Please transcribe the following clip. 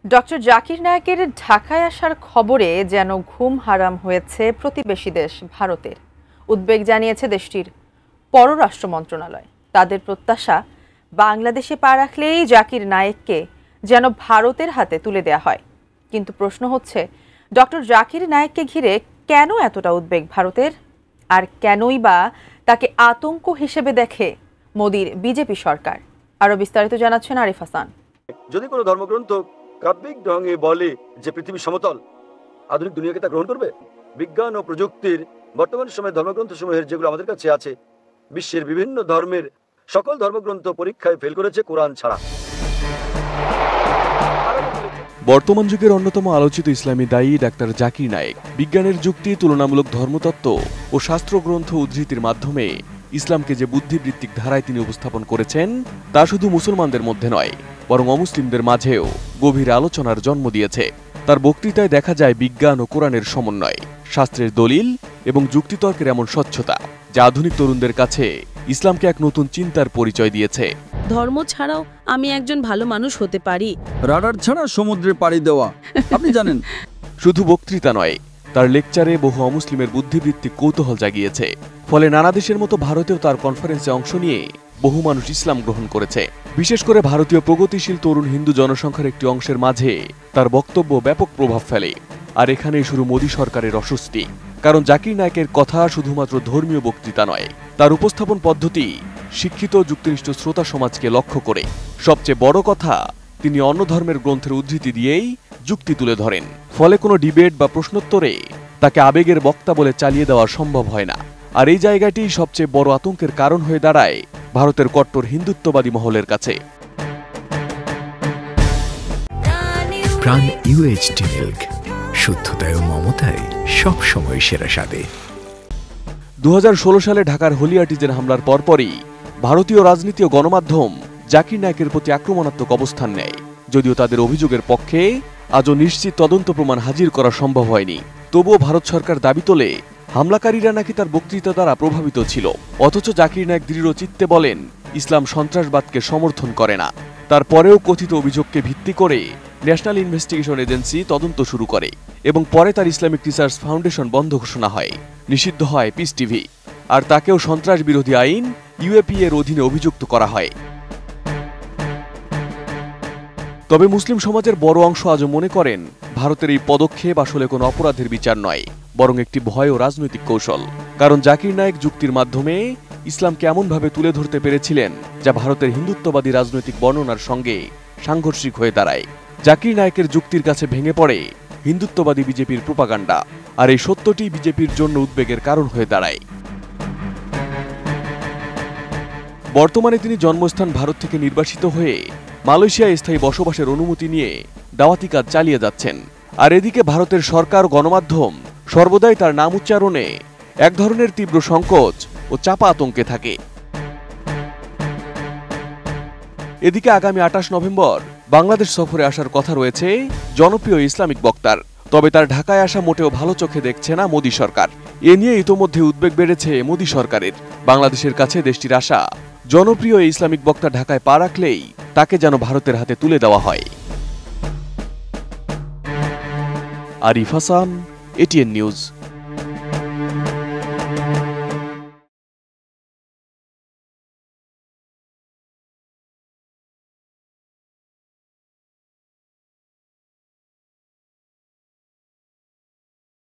Doctor Zakir নায়েকের ঢাকায় আসার খবরে যেন ঘুম হারাম হয়েছে প্রতিবেশী দেশ ভারতের। উদ্বেগ জানিয়েছে দেশটির পররাষ্ট্র মন্ত্রণালয়। তাদের প্রত্যাশা, বাংলাদেশে পা রাখলেই জাকির নায়েককে যেন ভারতের হাতে তুলে দেয়া হয়। কিন্তু প্রশ্ন হচ্ছে, ডক্টর জাকির নায়েককে ঘিরে কেন এতটা উদ্বেগ ভারতের? আর কেনই বা তাকে আতঙ্ক হিসেবে দেখে মোদির বিজেপি সরকার? আরো বিস্তারিত জানাচ্ছেন আরিফ হাসান। যদি কোনো ধর্মগ্রন্থ কাব্যিক ঢঙে বলে যে পৃথিবী সমতল, আধুনিক দুনিয়াকে তা গ্রহণ করবে? বিজ্ঞান ও প্রযুক্তির বর্তমান সময়ে ধর্মগ্রন্থসমূহের যেগুলো আমাদের কাছে আছে, বিশ্বের বিভিন্ন ধর্মের সকল ধর্মগ্রন্থ পরীক্ষায় ফেল করেছে কোরআন ছাড়া। বর্তমান যুগের অন্যতম আলোচিত ইসলামী দায়ী ডাক্তার জাকির নায়েক বিজ্ঞানের যুক্তি, তুলনামূলক ধর্মতত্ত্ব ও শাস্ত্রগ্রন্থ উদ্ধৃতির মাধ্যমে ইসলামকে যে বুদ্ধিবৃত্তিক ধারায় তিনি উপস্থাপন করেছেন, তা শুধু মুসলমানদের মধ্যে নয়, বরং অমুসলিমদের মাঝেও গভীর আলোচনার জন্ম দিয়েছে। তার বক্তৃতায় দেখা যায় বিজ্ঞান ও কোরআনের সমন্বয়, শাস্ত্রের দলিল এবং যুক্তিতর্কের এমন স্বচ্ছতা, যা আধুনিক তরুণদের কাছে ইসলামকে এক নতুন চিন্তার পরিচয় দিয়েছে। ধর্ম ছাড়াও আমি একজন ভালো মানুষ হতে পারি। রাডার ছাড়া সমুদ্রে পাড়ি দেওয়া, আপনি জানেন। শুধু বক্তৃতা নয়, তার লেকচারে বহু অমুসলিমের বুদ্ধিবৃত্তিক কৌতূহল জাগিয়েছে। ফলে নানা দেশের মতো ভারতেও তার কনফারেন্সে অংশ নিয়ে বহু মানুষ ইসলাম গ্রহণ করেছে। বিশেষ করে ভারতীয় প্রগতিশীল তরুণ হিন্দু জনসংখ্যার একটি অংশের মাঝে তার বক্তব্য ব্যাপক প্রভাব ফেলে। আর এখানেই শুরু মোদী সরকারের অস্বস্তি। কারণ জাকির নায়েকের কথা শুধুমাত্র ধর্মীয় বক্তৃতা নয়, তার উপস্থাপন পদ্ধতি শিক্ষিত যুক্তিনিষ্ঠ শ্রোতা সমাজকে লক্ষ্য করে। সবচেয়ে বড় কথা, তিনি অন্য ধর্মের গ্রন্থের উদ্ধৃতি দিয়েই যুক্তি তুলে ধরেন। ফলে কোনো ডিবেট বা প্রশ্নোত্তরে তাকে আবেগের বক্তা বলে চালিয়ে দেওয়া সম্ভব হয় না। আর এই জায়গাটি সবচেয়ে বড় আতঙ্কের কারণ হয়ে দাঁড়ায় ভারতের কট্টর হিন্দুত্ববাদী মহলের কাছে। প্রাণ ইউএইচটি মিল্ক, শুদ্ধতায় ও মমতায় সবসময় সেরা স্বাদে। 2016 সালে ঢাকার হলিয়াটিজের হামলার পরপরই ভারতীয় রাজনীতি ও গণমাধ্যম জাকির নায়েকের প্রতি আক্রমণাত্মক অবস্থান নেয়। যদিও তাদের অভিযোগের পক্ষে আজও নিশ্চিত তদন্ত প্রমাণ হাজির করা সম্ভব হয়নি, তবুও ভারত সরকার দাবি তোলে হামলাকারীরা নাকি তার বক্তৃতা দ্বারা প্রভাবিত ছিল। অথচ জাকির নায়েক দৃঢ় চিত্তে বলেন, ইসলাম সন্ত্রাসবাদকে সমর্থন করে না। তারপরেও কথিত অভিযোগকে ভিত্তি করে ন্যাশনাল ইনভেস্টিগেশন এজেন্সি তদন্ত শুরু করে এবং পরে তার ইসলামিক রিসার্চ ফাউন্ডেশন বন্ধ ঘোষণা হয়, নিষিদ্ধ হয় পিস টিভি, আর তাকেও সন্ত্রাস বিরোধী আইন ইউএপি এর অধীনে অভিযুক্ত করা হয়। তবে মুসলিম সমাজের বড় অংশ আজও মনে করেন ভারতের এই পদক্ষেপ আসলে কোনো অপরাধের বিচার নয়, বরং একটি ভয় ও রাজনৈতিক কৌশল। কারণ জাকির নায়েক যুক্তির মাধ্যমে ইসলামকে এমনভাবে তুলে ধরতে পেরেছিলেন যা ভারতের হিন্দুত্ববাদী রাজনৈতিক বর্ণনার সঙ্গে সাংঘর্ষিক হয়ে দাঁড়ায়। জাকির নায়েকের যুক্তির কাছে ভেঙে পড়ে হিন্দুত্ববাদী বিজেপির প্রোপাগান্ডা, আর এই সত্যটি বিজেপির জন্য উদ্বেগের কারণ হয়ে দাঁড়ায়। বর্তমানে তিনি জন্মস্থান ভারত থেকে নির্বাসিত হয়ে মালয়েশিয়ায় স্থায়ী বসবাসের অনুমতি নিয়ে দাওয়াতি কাজ চালিয়ে যাচ্ছেন। আর এদিকে ভারতের সরকার ও গণমাধ্যম সর্বদাই তার নাম উচ্চারণে এক ধরনের তীব্র সংকোচ ও চাপা আতঙ্কে থাকে। এদিকে আগামী 28 নভেম্বর বাংলাদেশ সফরে আসার কথা রয়েছে জনপ্রিয় ইসলামিক বক্তার। তবে তার ঢাকায় আসা মোটেও ভালো চোখে দেখছে না মোদী সরকার। এ নিয়ে ইতোমধ্যে উদ্বেগ বেড়েছে মোদী সরকারের। বাংলাদেশের কাছে দেশটির আসা জনপ্রিয় ইসলামিক বক্তা ঢাকায় পা রাখলেই তাকে যেন ভারতের হাতে তুলে দেওয়া হয়। Arif Hasan, ATN news.